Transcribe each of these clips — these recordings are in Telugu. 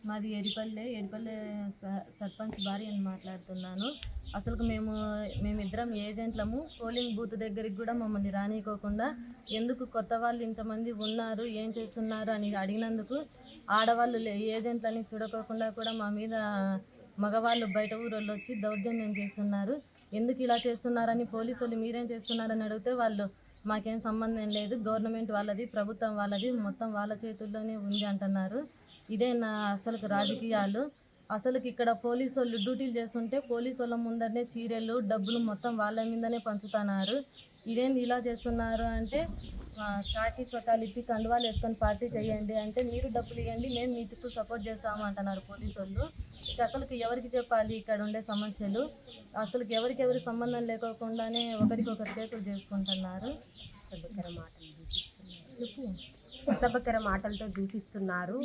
మాది ఏడిపల్లె సర్పంచ్ భార్య అని మాట్లాడుతున్నాను. అసలు మేమిద్దరం ఏజెంట్లము. పోలింగ్ బూత్ దగ్గరికి కూడా మమ్మల్ని రానియకోకుండా ఎందుకు కొత్త వాళ్ళు ఇంతమంది ఉన్నారు, ఏం చేస్తున్నారు అని అడిగినందుకు ఆడవాళ్ళు ఏజెంట్లని చూడకోకుండా కూడా మా మీద మగవాళ్ళు బయట ఊరోళ్ళు వచ్చి దౌర్జన్యం చేస్తున్నారు. ఎందుకు ఇలా చేస్తున్నారని పోలీసు వాళ్ళు మీరేం చేస్తున్నారని అడిగితే వాళ్ళు మాకేం సంబంధం లేదు, గవర్నమెంట్ వాళ్ళది, ప్రభుత్వం వాళ్ళది, మొత్తం వాళ్ళ చేతుల్లోనే ఉంది అంటున్నారు. ఇదే నా అసలు రాజకీయాలు. అసలు ఇక్కడ పోలీసు వాళ్ళు డ్యూటీలు చేస్తుంటే పోలీసు వాళ్ళ ముందరనే చీరలు డబ్బులు మొత్తం వాళ్ళ మీదనే పంచుతున్నారు. ఇదేంది ఇలా చేస్తున్నారు అంటే కాకి చొక్కాలు ఇప్పి కండువాలు వేసుకొని పార్టీ చేయండి అంటే మీరు డబ్బులు ఇవ్వండి, మేము మీకు సపోర్ట్ చేస్తాము అంటున్నారు పోలీసు వాళ్ళు. అసలుకి ఎవరికి చెప్పాలి ఇక్కడ ఉండే సమస్యలు? అసలుకి ఎవరికి సంబంధం లేకోకుండానే ఒకరికొకరు చేతులు చేసుకుంటున్నారు. అసభ్యకర మాటలతో దూషిస్తున్నారు.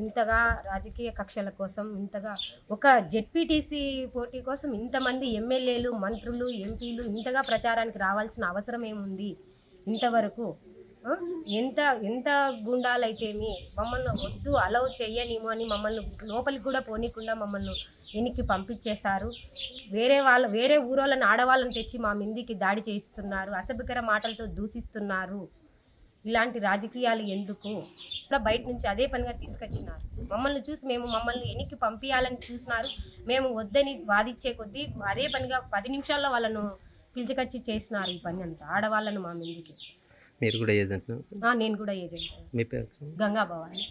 ఇంతగా రాజకీయ కక్షల కోసం, ఇంతగా ఒక జెడ్పీటీసీ పోటీ కోసం ఇంతమంది ఎమ్మెల్యేలు, మంత్రులు, ఎంపీలు ఇంతగా ప్రచారానికి రావాల్సిన అవసరం ఏముంది? ఇంతవరకు ఎంత గుండాలైతేమి మమ్మల్ని వద్దు అలౌ చెయ్యనిమో అని మమ్మల్ని లోపలికి కూడా పోనీకుండా మమ్మల్ని వెనక్కి పంపించేశారు. వేరే ఊరోళ్ళని ఆడవాళ్ళని తెచ్చి మా మిందికి దాడి చేయిస్తున్నారు. అసభ్యకర మాటలతో దూషిస్తున్నారు. ఇలాంటి రాజకీయాలు ఎందుకు? కూడా బయట నుంచి అదే పనిగా తీసుకొచ్చినారు. మమ్మల్ని చూసి మమ్మల్ని వెనక్కి పంపించాలని చూసినారు. మేము వద్దని వాదించే కొద్దీ అదే పనిగా 10 నిమిషాల్లో వాళ్ళను పిలిచికొచ్చి చేసినారు ఈ పని అంతా ఆడవాళ్ళను మా మిందికి. మీరు కూడా ఏజెంట్? నేను కూడా ఏజెంట్. మీ పేరు? గంగా భవాని.